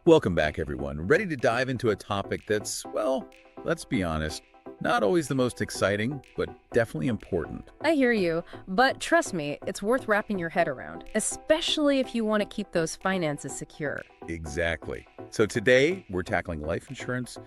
Welcome back, everyone. Ready to dive into a topic that's, well, let's be honest, not always the most exciting, but definitely important. I hear you, but trust me, it's worth wrapping your head around, especially if you want to keep those finances secure. Exactly. So today, we're tackling life insurance,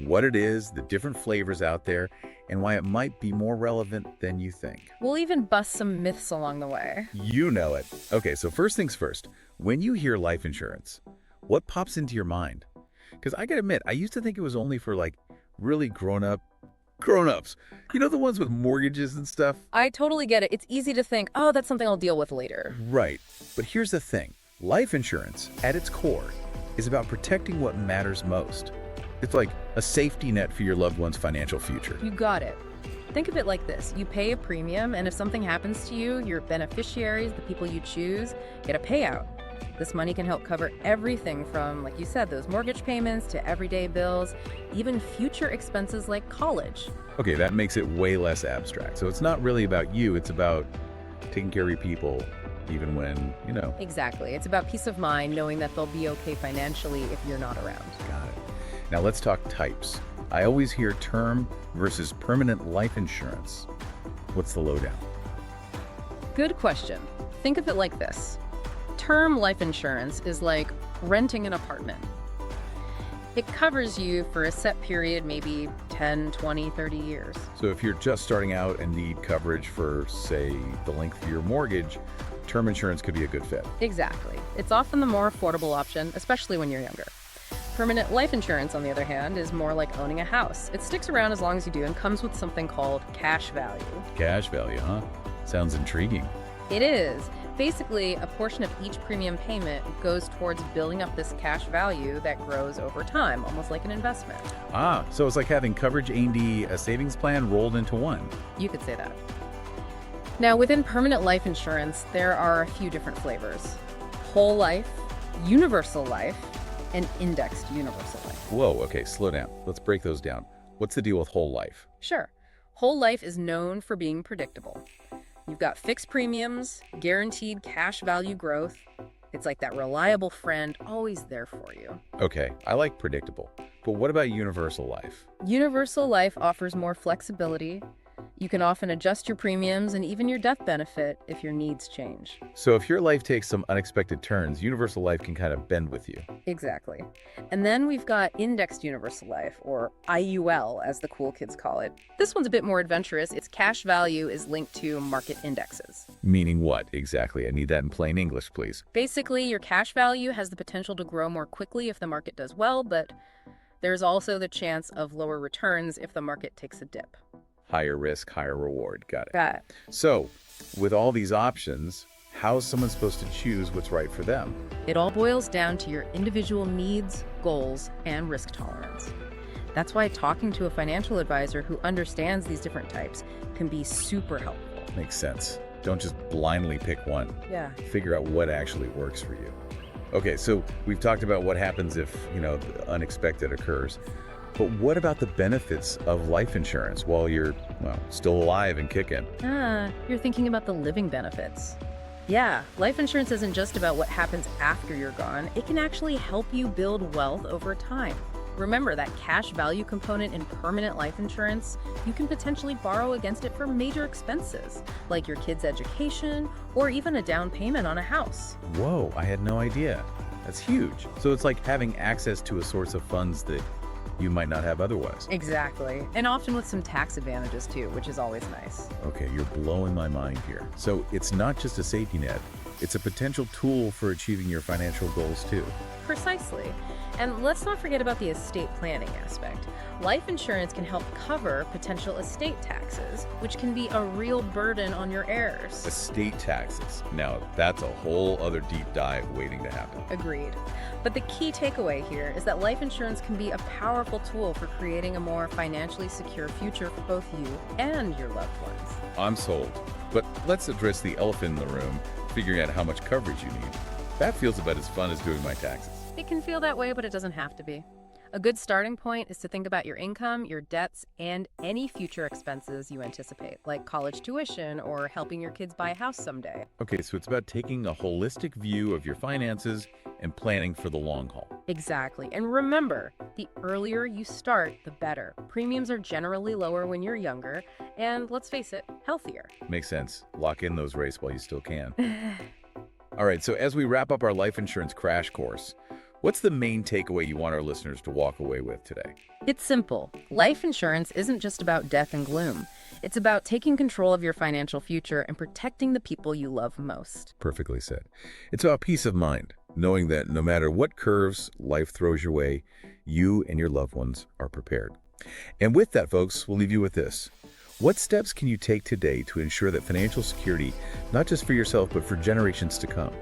what it is, the different flavors out there, and why it might be more relevant than you think. We'll even bust some myths along the way. You know it. Okay, so first things first, when you hear life insurance, what pops into your mind? Because I gotta admit, I used to think it was only for really grown-ups. You know, the ones with mortgages and stuff? I totally get it. It's easy to think, oh, that's something I'll deal with later. Right. But here's the thing. Life insurance, at its core, is about protecting what matters most. It's like a safety net for your loved one's financial future. You got it. Think of it like this. You pay a premium, and if something happens to you, your beneficiaries, the people you choose, get a payout. This money can help cover everything from, like you said, those mortgage payments to everyday bills, even future expenses like college. Okay, that makes it way less abstract. So it's not really about you, it's about taking care of your people, even when. Exactly. It's about peace of mind, knowing that they'll be okay financially if you're not around. Got it. Now let's talk types. I always hear term versus permanent life insurance. What's the lowdown? Good question. Think of it like this. Term life insurance is like renting an apartment. It covers you for a set period, maybe 10, 20, 30 years. So if you're just starting out and need coverage for, say, the length of your mortgage, term insurance could be a good fit. Exactly. It's often the more affordable option, especially when you're younger. Permanent life insurance, on the other hand, is more like owning a house. It sticks around as long as you do and comes with something called cash value. Cash value, huh? Sounds intriguing. It is. Basically, a portion of each premium payment goes towards building up this cash value that grows over time, almost like an investment. Ah, so it's like having coverage A&D, a savings plan rolled into one. You could say that. Now, within permanent life insurance, there are a few different flavors. Whole life, universal life, and indexed universal life. Whoa, okay, slow down. Let's break those down. What's the deal with whole life? Sure. Whole life is known for being predictable. You've got fixed premiums, guaranteed cash value growth. It's like that reliable friend always there for you. Okay, I like predictable. But what about universal life? Universal life offers more flexibility. You can often adjust your premiums and even your death benefit if your needs change. So if your life takes some unexpected turns, universal life can kind of bend with you. Exactly. And then we've got indexed universal life, or IUL as the cool kids call it. This one's a bit more adventurous. Its cash value is linked to market indexes. Meaning what exactly? I need that in plain English, please. Basically, your cash value has the potential to grow more quickly if the market does well, but there's also the chance of lower returns if the market takes a dip. Higher risk, higher reward. Got it. Got it. So, with all these options, how's someone supposed to choose what's right for them? It all boils down to your individual needs, goals, and risk tolerance. That's why talking to a financial advisor who understands these different types can be super helpful. Makes sense. Don't just blindly pick one. Yeah. Figure out what actually works for you. Okay, so we've talked about what happens if, the unexpected occurs. But what about the benefits of life insurance while you're, still alive and kicking? You're thinking about the living benefits. Yeah, life insurance isn't just about what happens after you're gone. It can actually help you build wealth over time. Remember that cash value component in permanent life insurance, you can potentially borrow against it for major expenses, like your kids' education or even a down payment on a house. Whoa, I had no idea. That's huge. So it's like having access to a source of funds that you might not have otherwise. Exactly. And often with some tax advantages too, which is always nice. Okay, you're blowing my mind here. So it's not just a safety net, it's a potential tool for achieving your financial goals too. Precisely. And let's not forget about the estate planning aspect. Life insurance can help cover potential estate taxes, which can be a real burden on your heirs. Estate taxes. Now, that's a whole other deep dive waiting to happen. Agreed. But the key takeaway here is that life insurance can be a powerful tool for creating a more financially secure future for both you and your loved ones. I'm sold. But let's address the elephant in the room, figuring out how much coverage you need. That feels about as fun as doing my taxes. It can feel that way, but it doesn't have to be. A good starting point is to think about your income, your debts, and any future expenses you anticipate, like college tuition or helping your kids buy a house someday. Okay, so it's about taking a holistic view of your finances and planning for the long haul. Exactly. And remember, the earlier you start, the better. Premiums are generally lower when you're younger, and let's face it, healthier. Makes sense. Lock in those rates while you still can. All right, so as we wrap up our life insurance crash course, what's the main takeaway you want our listeners to walk away with today? It's simple. Life insurance isn't just about death and gloom. It's about taking control of your financial future and protecting the people you love most. Perfectly said. It's about peace of mind, knowing that no matter what curves life throws your way, you and your loved ones are prepared. And with that, folks, we'll leave you with this. What steps can you take today to ensure that financial security, not just for yourself, but for generations to come?